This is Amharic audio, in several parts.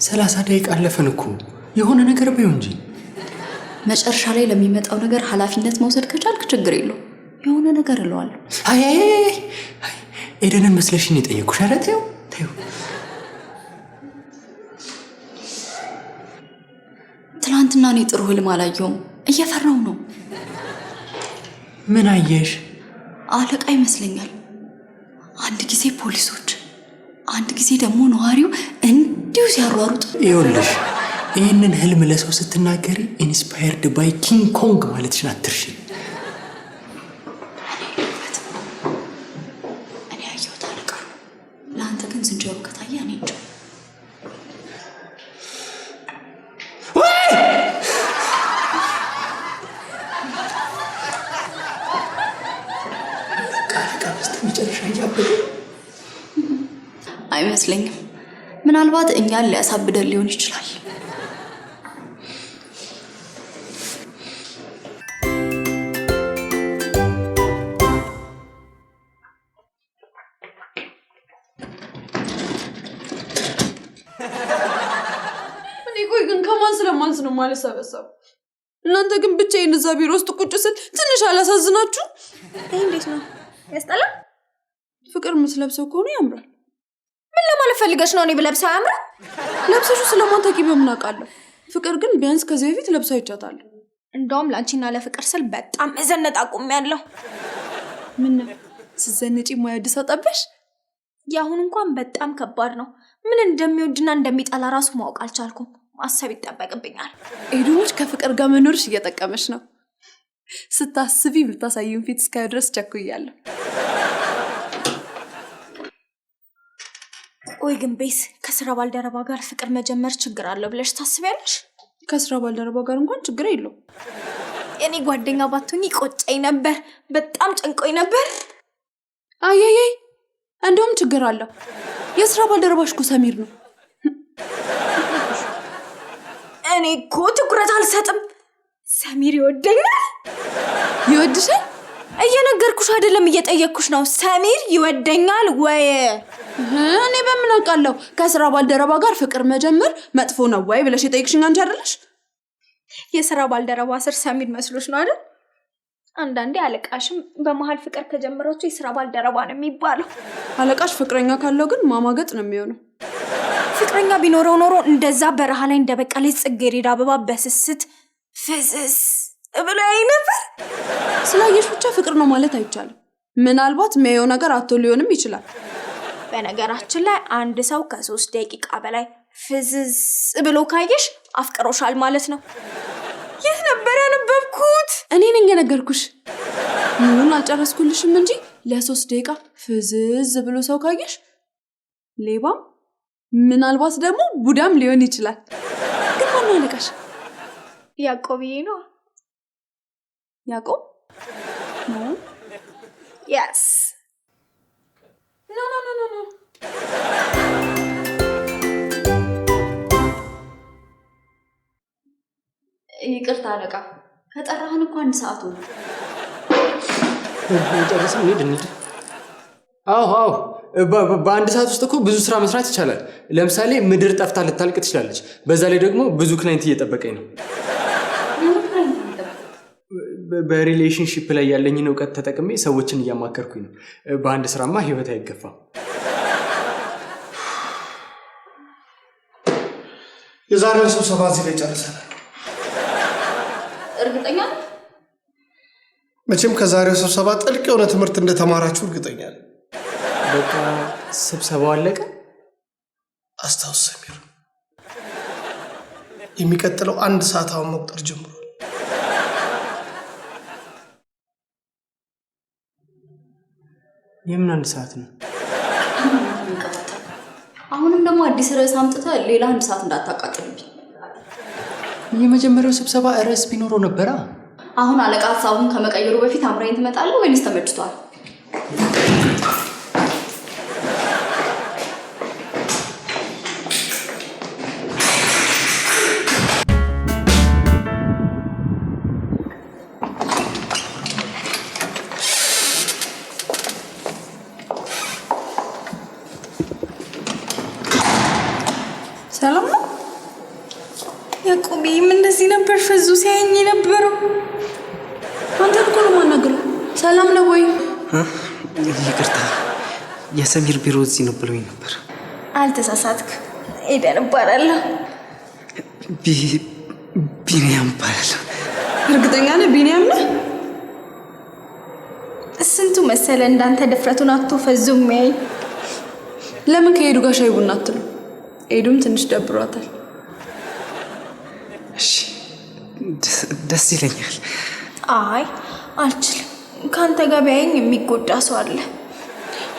ሰላሳ ደቂቃ አለፈን እኮ የሆነ ነገር በይው እንጂ። መጨረሻ ላይ ለሚመጣው ነገር ኃላፊነት መውሰድ ከቻልክ ችግር የለው የሆነ ነገር እለዋለሁ። አይ ኤደንን መስለሽኝ የጠየኩሽ። ኧረ ተይው ተይው። ትናንትና እኔ ጥሩ ህልም አላየሁም፣ እየፈራው ነው። ምን አየሽ? አለቃ ይመስለኛል። አንድ ጊዜ ፖሊሶች፣ አንድ ጊዜ ደግሞ ነዋሪው እንዲሁ ሲያሯሩጥ። ይኸውልሽ ይህንን ህልም ለሰው ስትናገሪ ኢንስፓየርድ ባይ ኪንግ ኮንግ ማለትሽን አትርሺ። እኔ ያየሁት አለቃ፣ ለአንተ ግን ዝንጀሮ ከታየ እኔ እንጃ። መጨረሻ እያበደ አይመስለኝም። ምናልባት እኛን ሊያሳብደን ሊሆን ይችላል። ቆይ ግን ከማን ስለማንስ ነው ማለት ሰበሰብ? እናንተ ግን ብቻዬን እዛ ቢሮ ውስጥ ቁጭ ስል ትንሽ አላሳዝናችሁ? ይሄ እንዴት ነው ያስጠላ? ፍቅር የምትለብሰው ከሆነ ያምራል። ምን ለማለት ፈልገሽ ነው? እኔ ብለብሰው ያምራል? ለብሰሽው ስለማታውቂ በምን አውቃለሁ? ፍቅር ግን ቢያንስ ከዚህ በፊት ለብሳ ይቻታለሁ። እንደውም ላንቺና ለፍቅር ስል በጣም መዘነጥ አቁሜያለሁ። ምን ስትዘነጪ ማይወድ ሰው ጠበሽ? ያሁን እንኳን በጣም ከባድ ነው። ምን እንደሚወድና እንደሚጠላ ራሱ ማወቅ አልቻልኩም። ማሰብ ይጠበቅብኛል። ኤዱሞች ከፍቅር ጋር መኖርሽ እየጠቀመሽ ነው። ስታስቢ ብታሳዩን ፊት እስካዩ ድረስ ቸኩያለሁ። ቆይ ግን ቤስ ከስራ ባልደረባ ጋር ፍቅር መጀመር ችግር አለው ብለሽ ታስቢያለሽ? ከስራ ባልደረባ ጋር እንኳን ችግር የለውም። የኔ ጓደኛ ባትሆኚ ቆጨኝ ነበር። በጣም ጨንቆኝ ነበር። አየይ እንደውም ችግር አለው። የስራ ባልደረባሽ እኮ ሰሚር ነው። እኔ እኮ ትኩረት አልሰጥም። ሰሚር ይወደኛል። ይወድሻል? እየነገርኩሽ አይደለም እየጠየቅኩሽ ነው። ሰሚር ይወደኛል ወይ? እኔ በምን አውቃለሁ? ከስራ ባልደረባ ጋር ፍቅር መጀመር መጥፎ ነው ወይ ብለሽ የጠየቅሽኝ አንቺ አይደለሽ? የስራ ባልደረባ ስር ሰሚር መስሎሽ ነው አይደል? አንዳንዴ አለቃሽም በመሃል ፍቅር ከጀመራችሁ የስራ ባልደረባ ነው የሚባለው። አለቃሽ ፍቅረኛ ካለው ግን ማማገጥ ነው የሚሆነው። ፍቅረኛ ቢኖረው ኖሮ እንደዛ በረሃ ላይ እንደበቀለች ጽጌረዳ አበባ በስስት ፍዝዝ ብሎ ያይ ነበር። ስላየሽ ብቻ ፍቅር ነው ማለት አይቻልም። ምናልባት የሚያየው ነገር አቶ ሊሆንም ይችላል። በነገራችን ላይ አንድ ሰው ከ3 ደቂቃ በላይ ፍዝዝ ብሎ ካየሽ አፍቅሮሻል ማለት ነው። ይህ ነበር ያነበብኩት። እኔ ነኝ የነገርኩሽ። ምኑን አልጨረስኩልሽም እንጂ ለ3 ደቂቃ ፍዝዝ ብሎ ሰው ካየሽ ሌባም ምናልባት ደግሞ ቡዳም ሊሆን ይችላል። ግን ማን ነው አለቃሽ? ያዕቆብዬ ነው። ያዕቆብ ነው? Yes. No. ይቅርታ አለቃ፣ ከጠራህን እኮ 1 ሰዓት ሆነ። ጨርሰን እንሂድ። አዎ በ1 ሰዓት ውስጥ እኮ ብዙ ስራ መስራት ይቻላል። ለምሳሌ ምድር ጠፍታ ልታልቅ ትችላለች። በዛ ላይ ደግሞ ብዙ ክላይንት እየጠበቀኝ ነው። በሪሌሽንሺፕ ላይ ያለኝን እውቀት ተጠቅሜ ሰዎችን እያማከርኩኝ ነው። በአንድ ስራማ ህይወት አይገፋም። የዛሬውን ስብሰባ እዚህ ላይ ጨርሰናል። እርግጠኛ ነህ? መቼም ከዛሬው ስብሰባ ጥልቅ የሆነ ትምህርት እንደተማራችሁ እርግጠኛ ነኝ። በቃ ስብሰባው አለቀ። አስታውስ ሰሚር፣ የሚቀጥለው 1 ሰዓት አሁን መቁጠር ጀምሯል። የምን 1 ሰዓት ነው? አሁንም ደግሞ አዲስ ርዕስ አምጥተህ ሌላ 1 ሰዓት እንዳታቃጥልብኝ። የመጀመሪያው ስብሰባ ርዕስ ቢኖረው ነበራ። አሁን አለቃ ሀሳቡን ከመቀየሩ በፊት አምራኝ ትመጣለህ ወይስ ተመችቷል? ሰላም ነው? ያዕቆቤም እንደዚህ ነበር ፈዙ ሲያየኝ የነበረው። አንተ እኮ ነው የማናግረው። ሰላም ነው ወይ? ይቅርታ፣ የሰሚር ቢሮ እዚህ ነው ብሎኝ ነበር። አልተሳሳትክ። ኤደን እባላለሁ። ቢኒያም እባላለሁ። እርግጠኛ ነህ ቢኒያም ነህ? ስንቱ መሰለ እንዳንተ ድፍረቱን አጥቶ ፈዙ የሚያይ። ለምን ከኤዱ ጋር ሻይ ቡና አትሉ? ኤዱም ትንሽ ደብሯታል። እሺ፣ ደስ ይለኛል። አይ አልችልም። ከአንተ ጋር ቢያየኝ የሚጎዳ ሰው አለ።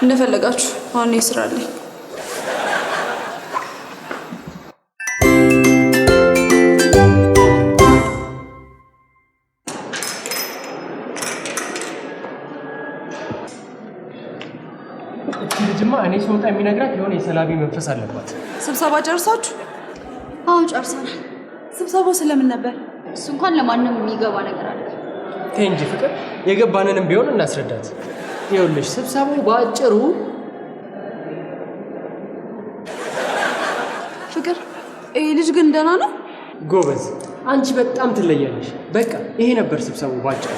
እንደፈለጋችሁ። አሁን ስራ አለኝ። ልጅማ እኔ ስወጣ የሚነግራት የሆነ የሰላቢ መንፈስ አለባት። ስብሰባ ጨርሳችሁ? አዎ ጨርሰናል። ስብሰባው ስለምን ነበር? እሱ እንኳን ለማንም የሚገባ ነገር አለ። ተይ እንጂ ፍቅር፣ የገባንንም ቢሆን እናስረዳት። ይኸውልሽ ስብሰባው በአጭሩ ፍቅር፣ ይሄ ልጅ ግን ደህና ነው? ጎበዝ፣ አንቺ በጣም ትለያለሽ። በቃ ይሄ ነበር ስብሰባው ባጭሩ።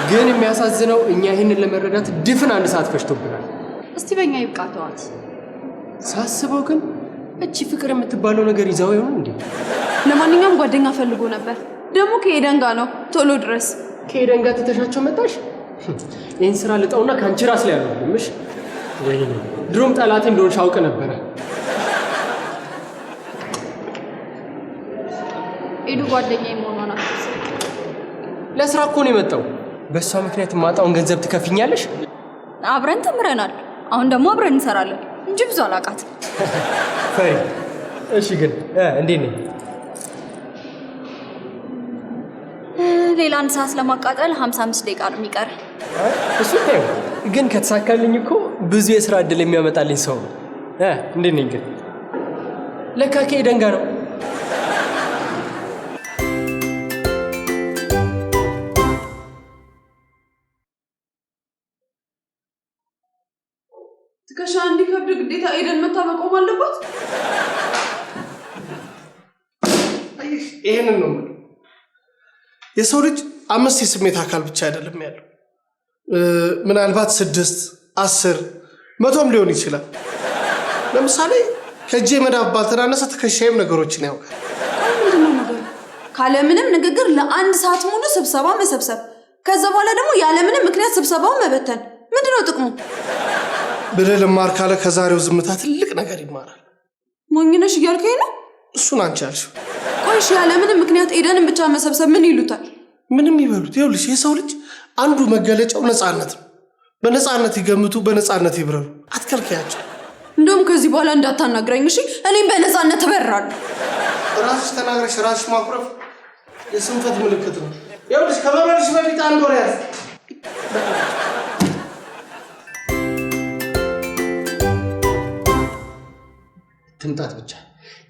ግን የሚያሳዝነው እኛ ይህንን ለመረዳት ድፍን 1 ሰዓት ፈጅቶብናል። እስቲ በእኛ ይብቃ ተዋት። ሳስበው ግን እቺ ፍቅር የምትባለው ነገር ይዛው ይሆን እንዴ? ለማንኛውም ጓደኛ ፈልጎ ነበር። ደግሞ ከኤደን ጋር ነው። ቶሎ ድረስ። ከኤደን ጋር ትተሻቸው መጣሽ? ይህን ስራ ልጠውና ከአንቺ ራስ ላይ ያለምሽ። ወይ ድሮም ጠላቴ እንደሆንሽ አውቅ ነበረ። ኤዱ ጓደኛ መሆኗን አትርሳ። ለስራ እኮ ነው የመጣው። በእሷ ምክንያት የማጣውን ገንዘብ ትከፍኛለሽ? አብረን ተምረናል። አሁን ደግሞ አብረን እንሰራለን እንጂ ብዙ አላውቃትም። ፈሪ። እሺ ግን እንዴት ነኝ? ሌላ 1 ሰዓት ለማቃጠል 55 ደቂቃ ነው የሚቀር። እሱ ታየው። ግን ከተሳካልኝ እኮ ብዙ የስራ እድል የሚያመጣልኝ ሰው ነው። እንዴት ነኝ ግን? ለካ ከኤደን ጋር ነው። ትከሻ እንዲከብድ ግዴታ ኤደን መታ መቆም አለባት? ይሄንን ነው የምልህ። የሰው ልጅ 5 የስሜት አካል ብቻ አይደለም ያለው። ምናልባት 6፣ 10፣ 100ም ሊሆን ይችላል። ለምሳሌ ከእጄ መዳፍ ባልተናነሰ ትከሻዬም ነገሮችን ያውቃል። ምንድነው ነገሩ? ካለምንም ንግግር ለ1 ሰዓት ሙሉ ስብሰባ መሰብሰብ፣ ከዛ በኋላ ደግሞ ያለምንም ምክንያት ስብሰባውን መበተን ምንድነው ጥቅሙ? ብለህ ልማር ካለ ከዛሬው ዝምታ ትልቅ ነገር ይማራል። ሞኝነሽ እያልከኝ ነው? እሱን አንቺ አልሽው። ቆይሽ ያለምንም ምክንያት ኤደንን ብቻ መሰብሰብ ምን ይሉታል? ምንም ይበሉት። ይኸውልሽ የሰው ልጅ አንዱ መገለጫው ነፃነት ነው። በነፃነት ይገምቱ፣ በነፃነት ይብረሩ። አትከልከያቸው። እንደውም ከዚህ በኋላ እንዳታናግረኝ እሺ? እኔም በነፃነት እበራለሁ። ራስሽ ተናግረሽ ራስሽ ማኩረፍ የስንፈት ምልክት ነው። ይኸውልሽ ከመብረርሽ በፊት አንድ ወር ያዝ። ትምጣት ብቻ።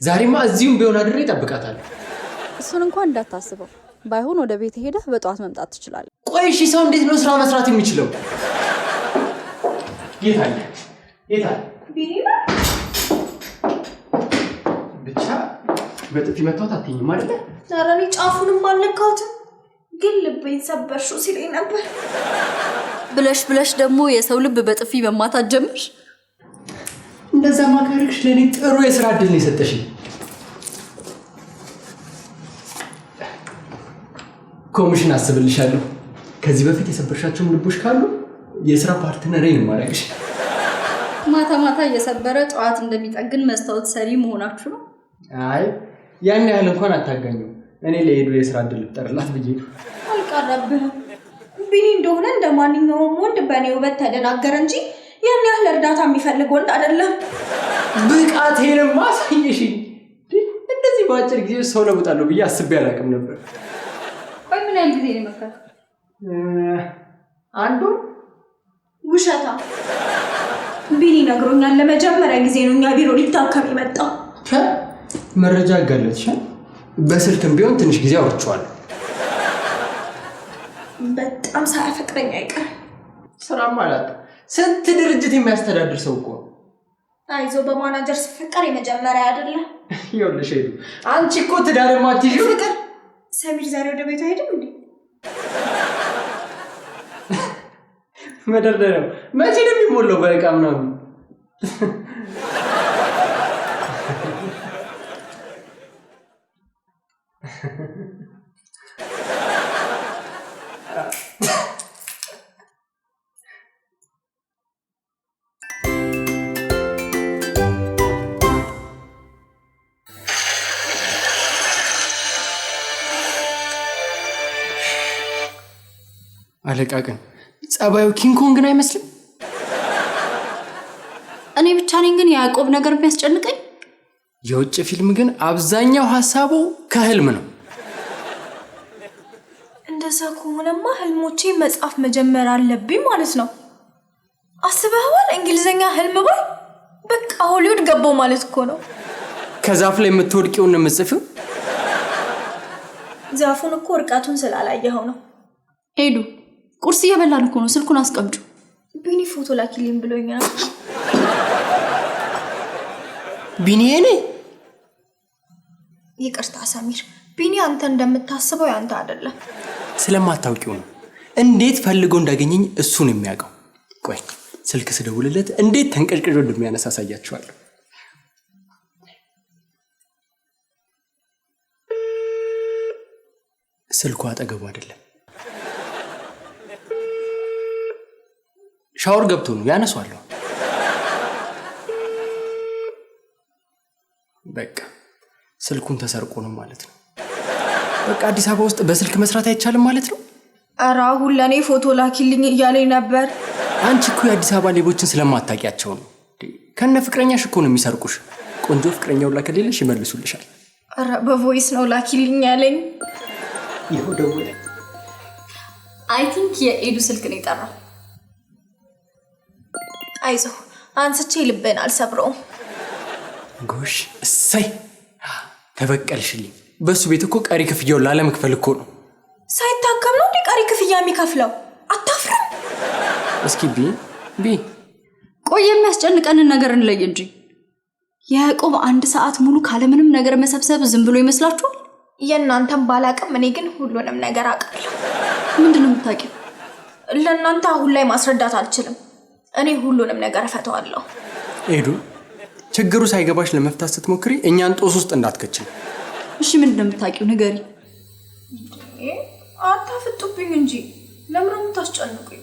ዛሬማ እዚሁም ቢሆን አድሬ እጠብቃታለሁ። እሱን እንኳን እንዳታስበው። ባይሆን ወደ ቤት ሄደህ በጠዋት መምጣት ትችላለህ። ቆይ እሺ፣ ሰው እንዴት ነው ስራ መስራት የሚችለው? የታለ ብቻ በጥፊ መታወት አትይኝም አይደለ? ኧረ እኔ ጫፉንም አልነካሁትም፣ ግን ልቤን ሰበርሽው ሲለኝ ነበር። ብለሽ ደግሞ የሰው ልብ በጥፊ መማታት ጀምርሽ። እንደዛ ማካሪክሽ ለኔ ጥሩ የስራ እድል ነው የሰጠሽኝ። ኮሚሽን አስብልሻለሁ። ከዚህ በፊት የሰበርሻቸውን ልቦች ካሉ የስራ ፓርትነሬ ነው ማድረግሽ። ማታ ማታ እየሰበረ ጠዋት እንደሚጠግን መስታወት ሰሪ መሆናችሁ ነው? አይ ያን ያህል እንኳን አታጋኘው። እኔ ለሄዱ የስራ እድል ልጠርላት ብዬ ነው። አልቀረብህም። ቢኒ እንደሆነ እንደ ማንኛውም ወንድ በእኔ ውበት ተደናገረ እንጂ ያን ያህል እርዳታ የሚፈልግ ወንድ አይደለም። ብቃቴንም አሳየሽኝ። እንደዚህ በአጭር ጊዜ ሰው ለውጣለሁ ብዬ አስቤ አላውቅም ነበር። ቆይ ምን ያህል ጊዜ ነው የመከረው? አንዱ ውሸታ። ቢኒ ነግሮኛል። ለመጀመሪያ ጊዜ ነው እኛ ቢሮ ሊታከም የመጣው። መረጃ አጋለጥሻል። በስልክም ቢሆን ትንሽ ጊዜ አውርቼዋለሁ። በጣም ሳያፈቅረኝ አይቀርም። ስራም አላት። ስንት ድርጅት የሚያስተዳድር ሰው እኮ። አይዞ በማናጀር ሲፈቀር የመጀመሪያ አይደለም። ይኸውልሽ ሄዱ አንቺ እኮ ትዳር የማትይዥው ፍቅር ሰሚር ዛሬ ወደ ቤቱ አይሄድም እንዴ? መደርደሪያው መቼ ነው የሚሞላው በዕቃ ምናምን? አለቃ ግን ጸባዩ ኪንግ ኮንግን አይመስልም? እኔ ብቻ ነኝ ግን የያዕቆብ ነገር የሚያስጨንቀኝ? የውጭ ፊልም ግን አብዛኛው ሐሳቡ ከህልም ነው። እንደዛ ከሆነማ ህልሞቼ መጻፍ መጀመር አለብኝ ማለት ነው። አስበኸዋል? እንግሊዘኛ ህልም ባይ በቃ ሆሊውድ ገባው ማለት እኮ ነው። ከዛፍ ላይ የምትወድቂውን የምትጽፊው? ዛፉን እኮ እርቃቱን ስላላየኸው ነው። ሄዱ ቁርስ እየበላን እኮ ነው። ስልኩን አስቀምጩ። ቢኒ ፎቶ ላኪልኝ ብሎኛል። ቢኒ እኔ? ይቅርታ ሰሚር፣ ቢኒ አንተ እንደምታስበው ያንተ አይደለም። ስለማታውቂው ነው። እንዴት ፈልጎ እንዳገኘኝ እሱ ነው የሚያውቀው። ቆይ ስልክ ስደውልለት እንዴት ተንቀጭቅጮ እንደሚያነሳ አሳያችኋለሁ። ስልኩ አጠገቡ አይደለም። ሻወር ገብቶ ነው ያነሳዋለሁ። በቃ ስልኩን ተሰርቆ ነው ማለት ነው። በቃ አዲስ አበባ ውስጥ በስልክ መስራት አይቻልም ማለት ነው። ኧረ አሁን ለእኔ ፎቶ ላኪልኝ እያለኝ ነበር። አንቺ እኮ የአዲስ አበባ ሌቦችን ስለማታውቂያቸው ነው። ከነ ፍቅረኛሽ እኮ ነው የሚሰርቁሽ። ቆንጆ ፍቅረኛው ከሌለሽ ይመልሱልሻል። ኧረ በቮይስ ነው ላኪልኝ ያለኝ። ይኸው ደውለ። አይ ቲንክ የኤዱ ስልክ ነው የጠራው። አይዞ አንስቼ ልብን አልሰብረውም። ጎሽ እሰይ ተበቀልሽልኝ። በሱ ቤት እኮ ቀሪ ክፍያውን ላለመክፈል እኮ ነው። ሳይታከም ነው እንዴ ቀሪ ክፍያ የሚከፍለው? አታፍርም? እስኪ ቢ ቆይ የሚያስጨንቀንን ነገር እንለይ እንጂ ያዕቆብ 1 ሰዓት ሙሉ ካለምንም ነገር መሰብሰብ ዝም ብሎ ይመስላችኋል? የእናንተን ባላቅም እኔ ግን ሁሉንም ነገር አውቃለሁ። ምንድነው የምታውቂው? ለእናንተ አሁን ላይ ማስረዳት አልችልም። እኔ ሁሉንም ነገር እፈተዋለሁ። ሄዱ ችግሩ ሳይገባሽ ለመፍታት ስትሞክሪ እኛን ጦስ ውስጥ እንዳትከችል። እሺ ምንድነው የምታውቂው? ንገሪ። አታፍጡብኝ እንጂ ለምን የምታስጨንቁኝ?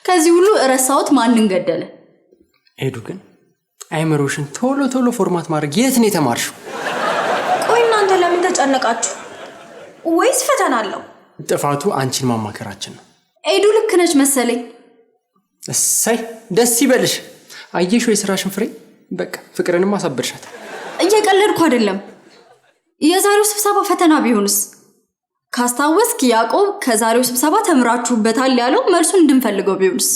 ከዚህ ሁሉ እረሳውት ማንን ገደለ? ሄዱ ግን አይምሮሽን ቶሎ ቶሎ ፎርማት ማድረግ የት ነው የተማርሽው? ቆይ እናንተ ለምን ተጨነቃችሁ? ወይስ ፈተና አለው? ጥፋቱ አንቺን ማማከራችን ነው። ሄዱ ልክ ነች መሰለኝ። እሰይ ደስ ይበልሽ። አየሽው የሥራሽን ፍሬ። በቃ ፍቅርንም አሳበርሻት። እየቀለድኩ አይደለም። የዛሬው ስብሰባ ፈተና ቢሆንስ? ካስታወስክ ያዕቆብ ከዛሬው ስብሰባ ተምራችሁበታል ያለው መልሱን እንድንፈልገው ቢሆንስ?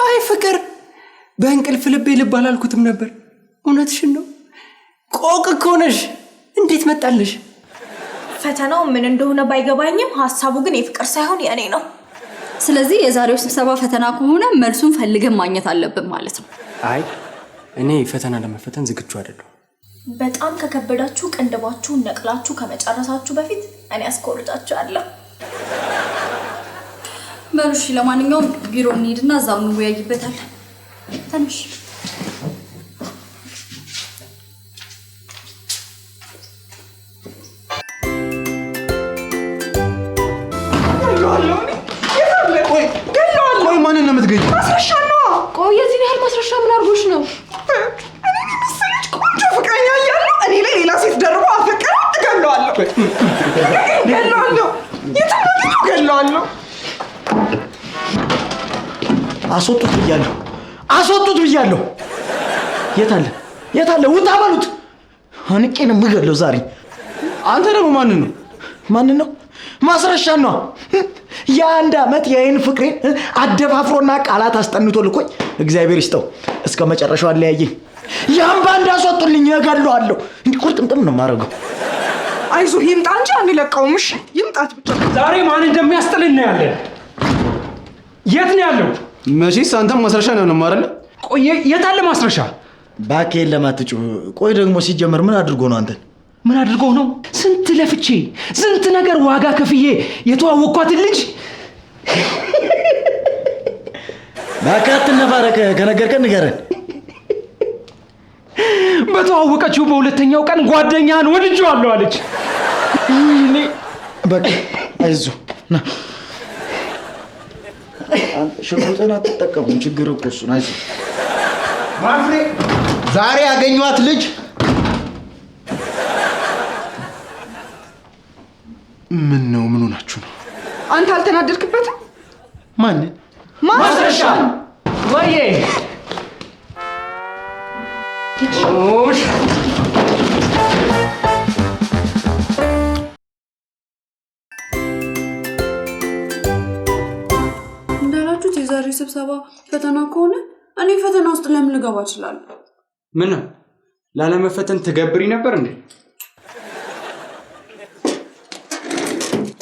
አይ ፍቅር በእንቅልፍ ልቤ ልብ አላልኩትም ነበር። እውነትሽን ነው። ቆቅ እኮ ነሽ። እንዴት መጣልሽ? ፈተናው ምን እንደሆነ ባይገባኝም ሐሳቡ ግን የፍቅር ሳይሆን የኔ ነው። ስለዚህ የዛሬው ስብሰባ ፈተና ከሆነ መልሱን ፈልገን ማግኘት አለብን ማለት ነው። አይ እኔ ፈተና ለመፈተን ዝግጁ አይደለሁ። በጣም ከከበዳችሁ ቅንድባችሁን ነቅላችሁ ከመጨረሳችሁ በፊት እኔ አስቆርጣችኋለሁ። በሉ እሺ፣ ለማንኛውም ቢሮ እንሂድና እዛው እንወያይበታለን። ትንሽ ቆይ ማንን ነው የምትገኝ? ማስረሻ ነው። ቆይ የዚህን ያህል ማስረሻ ምን አድርጎሽ ነው? እኔ መሰለች ቆንጆ ፍቅረኛ እያለሁ እኔ ላይ ሌላ ሴት ደርቦ አፈቀረ። እገለዋለሁ። እገለዋለሁ። አስወጡት ብያለሁ። የት አለ? ውጣ በሉት። አንቄ ነው የምገለው ዛሬ። አንተ ደግሞ ማንን ነው? ማስረሻ ነው። የ1 ዓመት የአይን ፍቅሬን አደፋፍሮና ቃላት አስጠንቶ ልኮኝ እግዚአብሔር ይስጠው እስከ መጨረሻው አለያየኝ። ያን ባንድ አስወጡልኝ፣ እገለዋለሁ። ቁርጥምጥም ነው የማደርገው። አይዞህ ይምጣ እንጂ አንለቀውም። እሺ ይምጣት ብቻ። ዛሬ ማን እንደሚያስጥልን ነው ያለን። የት ነው ያለው? መቼስ አንተም ማስረሻ ነው አይደል? ቆይ የታለ ማስረሻ? ባኬን ለማትጩ። ቆይ ደግሞ ሲጀመር ምን አድርጎ ነው አንተን? ምን አድርጎ ነው? ስንት ለፍቼ ስንት ነገር ዋጋ ከፍዬ የተዋወቅኳትን ልጅ ባካት ነፋረከ ከነገርከን ንገረን። በተዋወቀችው በሁለተኛው ቀን ጓደኛህን ወድጄዋለሁ አለች። እኔ በቃ አይዞህ ና ሽጉጥን አትጠቀሙም። ችግር እኮ እሱ ነው። አይዞህ ማፍሬ። ዛሬ ያገኘኋት ልጅ ምን ነው? ምን ሆናችሁ ነው? አንተ አልተናደድክበትም? ማንን? ማስረሻ ወዬ እንዳላችሁት የዛሬ ስብሰባ ፈተና ከሆነ እኔ ፈተና ውስጥ ለምን ልገባ እችላለሁ? ምን ነው ላለመፈተን ትገብሪ ነበር እንዴ?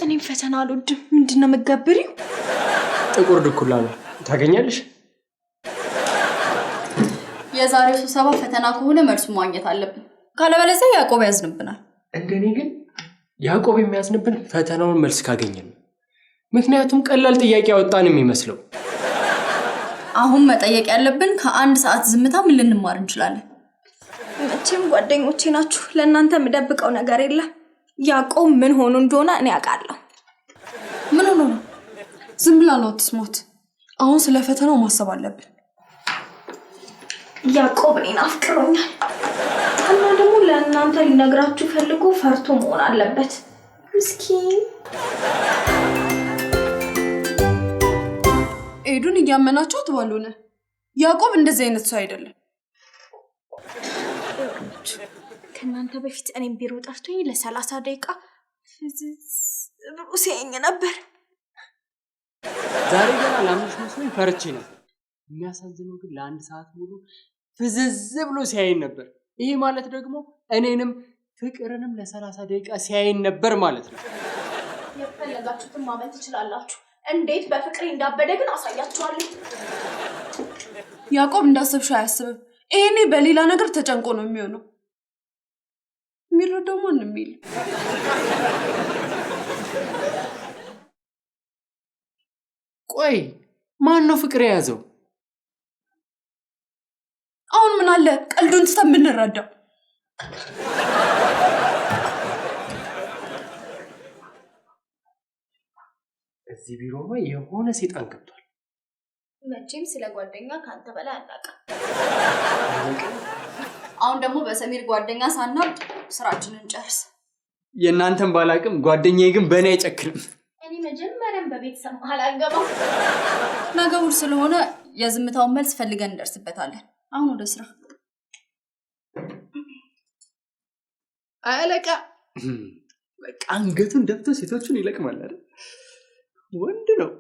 እኔም ፈተና አልወድም። ምንድን ነው የምትገብሪው? ጥቁር ድኩላ ነው ታገኛለሽ። የዛሬው ስብሰባ ፈተና ከሆነ መልሱን ማግኘት አለብን። ካለበለዚያ ያዕቆብ ያዝንብናል። እንደኔ ግን ያዕቆብ የሚያዝንብን ፈተናውን መልስ ካገኘን ነው። ምክንያቱም ቀላል ጥያቄ ያወጣን የሚመስለው። አሁን መጠየቅ ያለብን ከአንድ ሰዓት ዝምታ ምን ልንማር እንችላለን? መቼም ጓደኞቼ ናችሁ። ለእናንተ የምደብቀው ነገር የለም። ያዕቆብ ምን ሆኖ እንደሆነ እኔ አውቃለሁ። ምን ሆኖ ነው? ዝም ብላ ነው አትስማት። አሁን ስለ ፈተናው ማሰብ አለብን። ያዕቆብ እኔን አፍቅሮኛል እና ደግሞ ለእናንተ ሊነግራችሁ ፈልጎ ፈርቶ መሆን አለበት። ምስኪን ኤዱን እያመናችሁት ባልሆነ ያዕቆብ እንደዚህ አይነት ሰው አይደለም። ከእናንተ በፊት እኔም ቢሮ ጠርቶኝ ለ30 ደቂቃ ብሎ ሲያየኝ ነበር። ዛሬ ገና ላምንሽ መስሎኝ ፈርቼ ነው። የሚያሳዝነው ግን ለአንድ ሰዓት ሙሉ ፍዝዝ ብሎ ሲያየኝ ነበር። ይሄ ማለት ደግሞ እኔንም ፍቅርንም ለ30 ደቂቃ ሲያየኝ ነበር ማለት ነው። የፈለጋችሁትን ማመን ትችላላችሁ። እንዴት በፍቅሬ እንዳበደ ግን አሳያችኋለሁ። ያዕቆብ እንዳሰብሽው አያስብም። ይሄኔ በሌላ ነገር ተጨንቆ ነው የሚሆነው። የሚረዳው ማንም የለም። ቆይ ማን ነው ፍቅር የያዘው? አሁን ምን አለ ቀልዱን ትተን ብንረዳው። እዚህ ቢሮማ የሆነ ሴጣን ገብቷል። መቼም ስለ ጓደኛ ካንተ በላይ አናውቅም። አሁን ደግሞ በሰሚር ጓደኛ ሳናብድ ስራችንን ጨርስ። የእናንተን ባላቅም ጓደኛዬ ግን በእኔ አይጨክንም። እኔ መጀመሪያም በቤተሰብ መሀል አልገባም። ነገሩ ስለሆነ የዝምታውን መልስ ፈልገን እንደርስበታለን። አሁን ወደ ስራ። አለቃ በቃ አንገቱን ደፍቶ ሴቶቹን ይለቅማል አይደል? ወንድ ነው።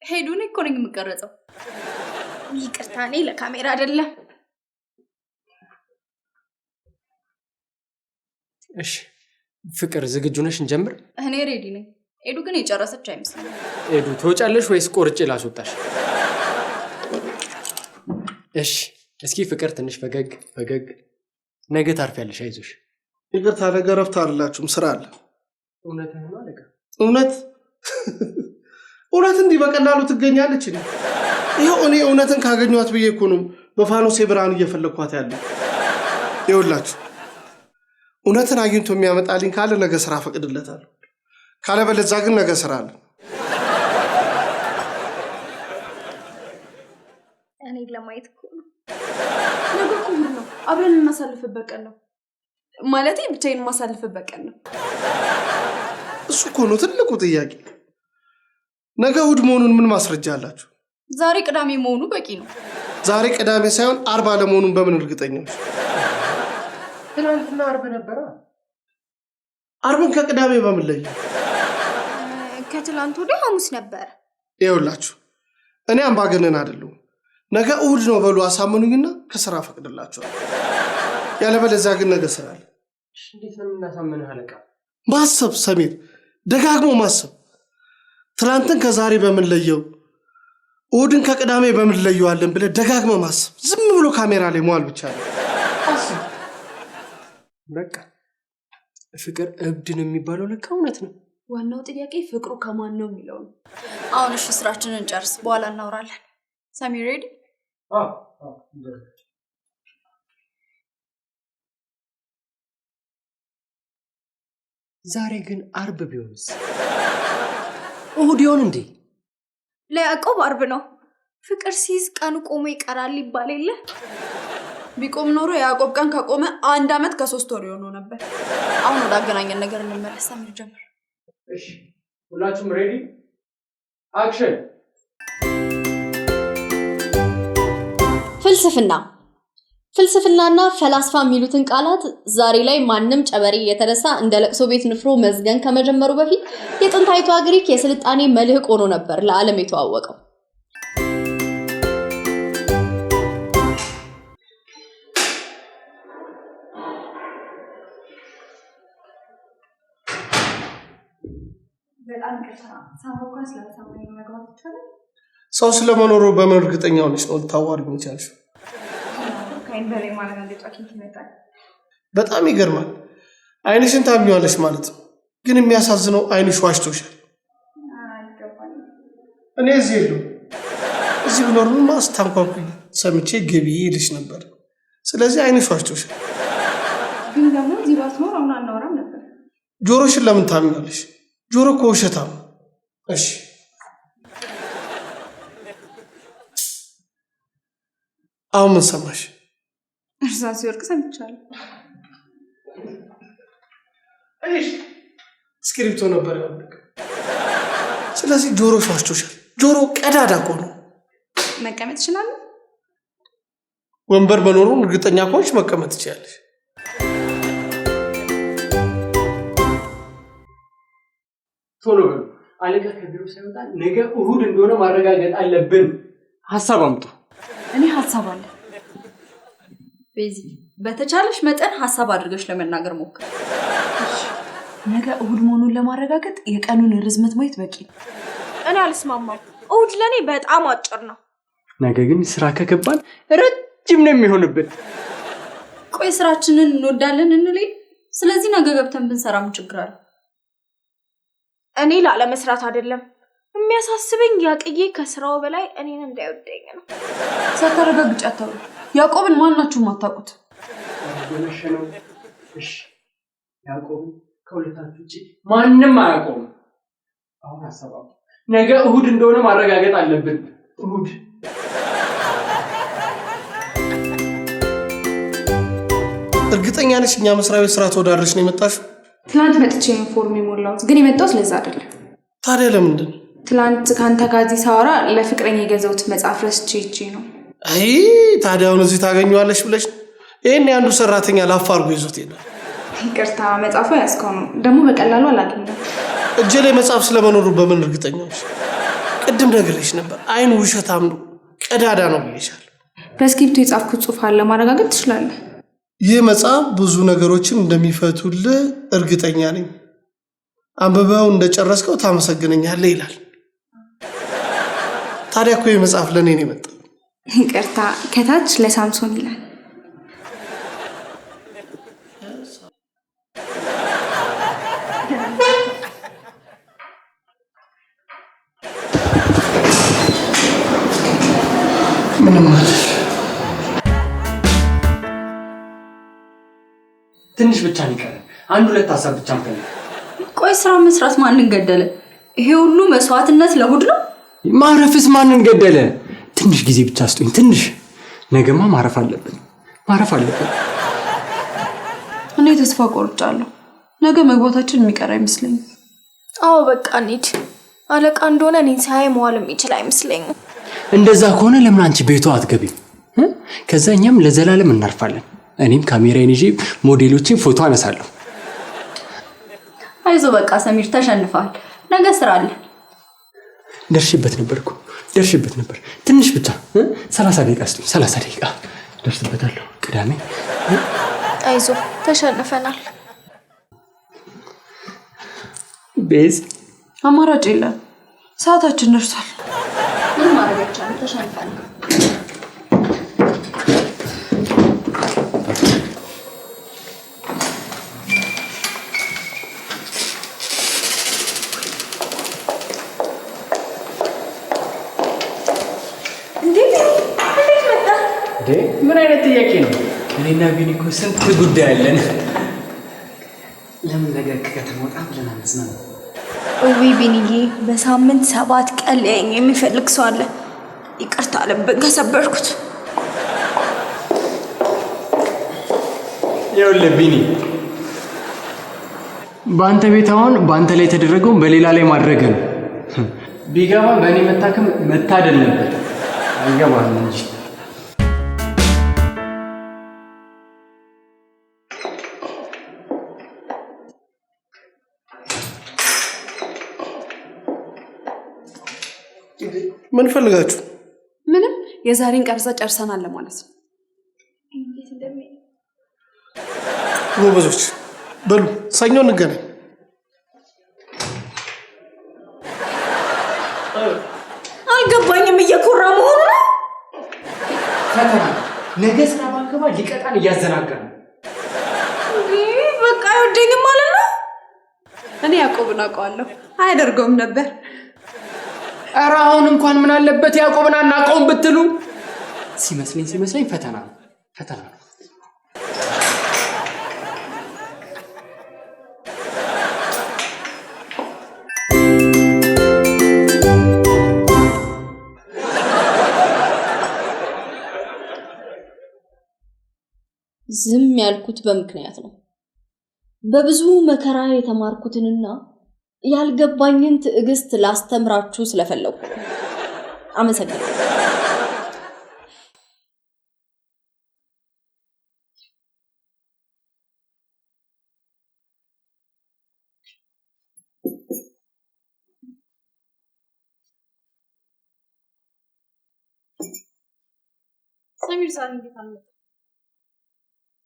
ሄዱን እኮ ነኝ የምቀረጸው። ይቅርታ፣ እኔ ለካሜራ አይደለም። እሺ ፍቅር ዝግጁ ነሽ? እንጀምር። እኔ ሬዲ ነኝ። ኤዱ ግን የጨረሰች አይመስልም። ኤዱ ትወጫለሽ ወይስ ቆርጬ ላስወጣሽ? እሺ እስኪ ፍቅር ትንሽ ፈገግ ፈገግ። ነገ ታርፊያለሽ፣ አይዞሽ። ይቅርታ፣ ነገ ረፍት አላችሁም፣ ስራ አለ። እውነትህን ነው አለቃ። እውነት እንዲህ በቀላሉ ትገኛለች? ይኸው እኔ እውነትን ካገኘኋት ብዬ እኮ ነው በፋኖሴ ብርሃን እየፈለግኳት ያለ። ይኸውላችሁ እውነትን አግኝቶ የሚያመጣልኝ ካለ ነገ ስራ ፈቅድለታለሁ። ካለበለዚያ ግን ነገ ስራ አለ። እኔ ለማየት እኮ ነው። ነገ እኮ እሑድ ነው። አብረን የማሳልፍበት ቀን ነው። ማለቴ ብቻዬን የማሳልፍበት ቀን ነው። እሱ እኮ ነው ትልቁ ጥያቄ። ነገ እሑድ መሆኑን ምን ማስረጃ አላችሁ? ዛሬ ቅዳሜ መሆኑ በቂ ነው። ዛሬ ቅዳሜ ሳይሆን አርብ አለመሆኑን በምን እርግጠኛ ነሽ? ትናንትና አርብ ነበረ። አርብን ከቅዳሜ በምን ለየ? ከትላንት ወዲያ ሐሙስ ነበረ። ይኸውላችሁ እኔ አምባገነን አይደለሁም። ነገ እሑድ ነው በሉ አሳምኑኝና ከስራ ፈቅድላችኋል። ያለበለዚያ ግን ነገ ስራ አለ። እንዴት ነው የምናሳምንህ አለቃ? ማሰብ ሰሚር፣ ደጋግሞ ማሰብ። ትናንትን ከዛሬ በምንለየው እሑድን ከቅዳሜ በምንለየዋለን ብለህ ደጋግመህ ማሰብ። ዝም ብሎ ካሜራ ላይ መዋል ብቻ ነው። በቃ ፍቅር እብድ ነው የሚባለው ለካ እውነት ነው። ዋናው ጥያቄ ፍቅሩ ከማን ነው የሚለው ነው። አሁን እሺ ስራችንን እንጨርስ፣ በኋላ እናወራለን። ሳሚ ሬዲ? ዛሬ ግን አርብ ቢሆንስ? እሑድ ይሆን እንዴ? ለያዕቆብ አርብ ነው። ፍቅር ሲይዝ ቀኑ ቆሞ ይቀራል ይባል የለ? ቢቆም ኖሮ የያዕቆብ ቀን ከቆመ 1 ዓመት ከ3 ወር ይሆነው ነበር። አሁን ወደ አገናኘን ነገር እንመለስ። ሳሚ ጀምር። እሺ ሁላችሁም ሬዲ? አክሽን። ፍልስፍናና ፈላስፋ የሚሉትን ቃላት ዛሬ ላይ ማንም ጨበሬ የተነሳ እንደ ለቅሶ ቤት ንፍሮ መዝገን ከመጀመሩ በፊት የጥንታዊቷ ግሪክ የስልጣኔ መልህቅ ሆኖ ነበር ለዓለም የተዋወቀው። ሰው ስለመኖሩ በምን እርግጠኛ ሆነሽ ነው ልታዋሪኝ የቻልሽው? በጣም ይገርማል። አይንሽን ታምኚዋለሽ ማለት ነው። ግን የሚያሳዝነው አይንሽ ዋሽቶሻል። እኔ እዚህ የለሁም። እዚህ ብኖርማ ስታንኳኩኝ ሰምቼ ግቢ ይልሽ ነበር። ስለዚህ አይንሽ ዋሽቶሻል። ግን ደግሞ እዚህ ባትኖር አሁን አናወራም ነበር። ጆሮሽን ለምን ታምኚዋለሽ? ጆሮ እኮ ውሸታም ነው። እሺ አሁን ምን ሰማሽ? እርሳስ ሲወርቅ ሰምቻለሁ። እሺ ስክሪፕቶ ነበር ያወቅ። ስለዚህ ጆሮሽ ዋሽቶሻል። ጆሮ ቀዳዳ እኮ ነው። መቀመጥ ይችላል። ወንበር መኖሩን እርግጠኛ ከሆንሽ መቀመጥ ትችያለሽ። ቶሎ በሉ። አለቃ ከቢሮ ሳይወጣ ነገ እሑድ እንደሆነ ማረጋገጥ አለብን። ሐሳብ አምጡ። እኔ ሐሳብ አለ። ቤዚ በተቻለሽ መጠን ሐሳብ አድርገሽ ለመናገር ሞክር። ነገ እሑድ መሆኑን ለማረጋገጥ የቀኑን ርዝመት ማየት በቂ ነው። እኔ አልስማማም። እሑድ ለኔ በጣም አጭር ነው። ነገ ግን ስራ ከገባን ረጅም ነው የሚሆንብን። ቆይ ስራችንን እንወዳለን እንል። ስለዚህ ነገ ገብተን ብንሰራ ምን ችግር አለ? እኔ ላለመስራት አይደለም የሚያሳስበኝ፣ ያቅዬ ከስራው በላይ እኔን እንዳይወደኝ ነው። ሳታረጋግጪ አታውሪ። ያዕቆብን ማናችሁም አታውቁት። የመሸነው እሺ፣ ያዕቆብን ከሁለታችሁ ውጪ ማንም አያውቀውም። አሁን ሐሳብ አምጡ። ነገ እሑድ እንደሆነ ማረጋገጥ አለብን። እሑድ እርግጠኛ ነሽ እኛ መስሪያ ቤት ስራ ተወዳድረሽ ነው የመጣሽው? ትናንት መጥቼ ዩኒፎርም የሞላሁት ግን የመጣሁት ለዛ አይደለም። ታዲያ ለምንድን ነው? ትናንት ከአንተ ጋር እዚህ ሳወራ ለፍቅረኛ የገዛሁት መጽሐፍ ረስቼ ሂጄ ነው። አይ ታዲያ አሁን እዚህ ታገኘዋለሽ ብለሽ ይሄን ያንዱ ሰራተኛ ላፋርጎ ይዞት ይላል። ይቅርታ መጽሐፉ ያስከው ነው ደግሞ በቀላሉ አላገኘም። እጄ ላይ መጽሐፍ ስለመኖሩ በምን እርግጠኛ ነሽ? ቅድም ነግሬሽ ነበር። አይኑ ውሸታም ነው፣ ቀዳዳ ነው ብዬሻለሁ። በስክሪፕቱ የጻፍኩት ጽሑፍ አለ ማረጋገጥ ትችላለህ። ይህ መጽሐፍ ብዙ ነገሮችን እንደሚፈቱልህ እርግጠኛ ነኝ። አንብበው እንደጨረስከው ታመሰግነኛለህ ይላል። ታዲያ እኮ ይህ መጽሐፍ ለእኔ ነው የመጣው። ይቅርታ ከታች ለሳምሶን ይላል። ምንም ማለት ትንሽ ብቻ ንቀር። አንድ ሁለት ሐሳብ ብቻ እንፈልግ። ቆይ ስራ መስራት ማንን ገደለ? ይሄ ሁሉ መስዋዕትነት ለእሑድ ነው? ማረፍስ ማንን ገደለ? ትንሽ ጊዜ ብቻ ስጡኝ፣ ትንሽ። ነገማ ማረፍ አለብን። እኔ ተስፋ ቆርጫለሁ። ነገ መግባታችን የሚቀር አይመስለኝም። አዎ በቃ እንሂድ። አለቃ እንደሆነ እኔን ሳያይ መዋል የሚችል አይመስለኝም። እንደዛ ከሆነ ለምን አንቺ ቤቷ አትገቢም? ከዛ እኛም ለዘላለም እናርፋለን። እኔም ካሜራዬን ይዤ ሞዴሎችን ፎቶ አነሳለሁ። አይዞ በቃ ሰሚር ተሸንፈሃል። ነገ ስራ አለ። ደርሽበት ነበር። ትንሽ ብቻ 30 ደቂቃ ስጡኝ። 30 ደቂቃ ደርስበታለሁ። ቅዳሜ አይዞ ተሸንፈናል። ቤዝ አማራጭ የለም። ሰዓታችን ደርሷል። ምን ማድረግ ይቻላል? ተሸንፈናል። ምን አይነት ጥያቄ ነው? እኔና ቢኒ እኮ ስንት ጉዳይ አለን። ለምን ነገር ከከተማ ወጣ ብለን አንዝናና? ውይ ቢኒዬ፣ በሳምንት 7 ቀን ሊያየኝ የሚፈልግ ሰው አለ። ይቅርታ ልብን ከሰበርኩት። ይኸውልህ ቢኒ፣ በአንተ ቤት አሁን በአንተ ላይ የተደረገውን በሌላ ላይ ማድረግ ነው። ቢገባ በእኔ መታከም መታደል ነበር። አይገባም እንጂ ምን ፈልጋችሁ? ምንም የዛሬን ቀርጻ ጨርሰናል ማለት ነው። ጎበዞች በሉ ሰኞ እንገናኝ። አልገባኝም። እየኮራ መሆኑ ነው። ፈተና ነገ ስራ ባንገባ ሊቀጣን እያዘናጋ ነው። በቃ አይወደኝም ማለት ነው። እኔ ያዕቆብን አውቀዋለሁ። አያደርገውም ነበር። ኧረ አሁን እንኳን ምን አለበት ያዕቆብን አናውቀውም ብትሉ። ሲመስለኝ ፈተና ነው። ዝም ያልኩት በምክንያት ነው። በብዙ መከራ የተማርኩትንና ያልገባኝን ትዕግስት ላስተምራችሁ ስለፈለኩ አመሰግናለሁ። ሰሚር ዛሬ እንዴት አልመጣም?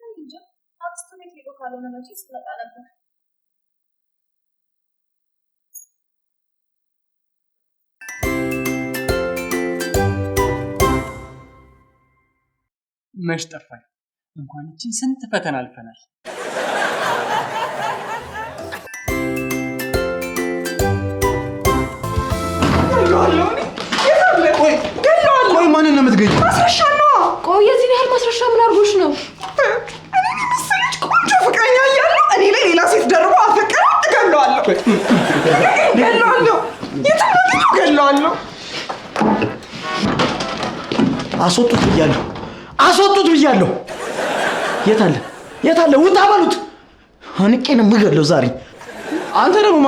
እንጃ አክስቱ ቤት ሄዶ ካልሆነ መቼ ስመጣ ነበር። መች ጠፋኝ። እንኳን እቺን ስንት ፈተና አልፈናል። ቆይ ማንን ነው የምትገኘው? ማስረሻ ነው። ቆይ የዚህን ያህል ማስረሻ ምን አድርጎሽ ነው? እኔ መሰለች ቆንጆ ፍቅረኛ እያለሁ እኔ ላይ ሌላ ሴት ደርቦ አፈቀረ። እገለዋለሁ። እገለዋለሁ። አስወጡት ብያለሁ። የት አለ? ውጣ በሉት። አንቄ ነው የምገለው ዛሬ። አንተ ደግሞ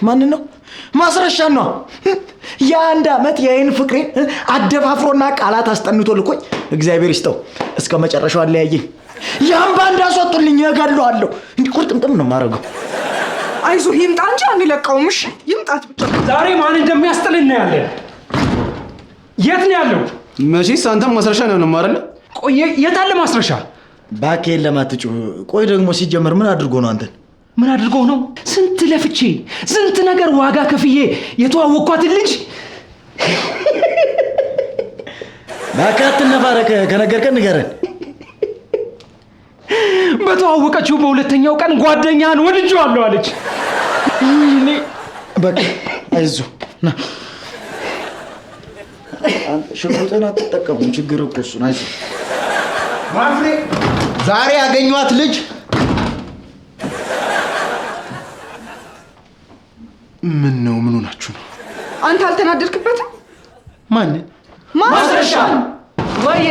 ማንን ነው? ማስረሻ ነው። የአንድ ዓመት የአይን ፍቅሬን አደፋፍሮና ቃላት አስጠንቶ ልኮኝ እግዚአብሔር ይስጠው እስከ መጨረሻው አለያየኝ። ያን ባንድ አስወጡልኝ፣ እገለዋለሁ። እንዲህ ቁርጥምጥም ነው የማደርገው። አይዞህ ይምጣ እንጂ አንለቀውም። እሺ ይምጣት ብቻ። ዛሬ ማን እንደሚያስጥልን ነው ያለ። የት ነው ያለው? መቼስ አንተም ማስረሻ ነው አይደል? ቆይ የት አለ ማስረሻ? ባኬን ለማትጩህ። ቆይ ደግሞ ሲጀመር ምን አድርጎ ነው አንተን? ምን አድርገው ነው? ስንት ለፍቼ ስንት ነገር ዋጋ ከፍዬ የተዋወቅኳትን ልጅ ባካት ነፋረከ ከነገርከን ንገረን። በተዋወቀችው በሁለተኛው ቀን ጓደኛን ወድጄዋለሁ አለች። እኔ በቃ አይዞህ ና ሽጉጥን አትጠቀሙም። ችግር እኮ እሱ ነው። አይዞህ ማፍሬ ዛሬ ያገኘኋት ልጅ ምን ነው? ምን ሆናችሁ ነው? አንተ አልተናደድክበትም? ማንን? ማስረሻን ወይዬ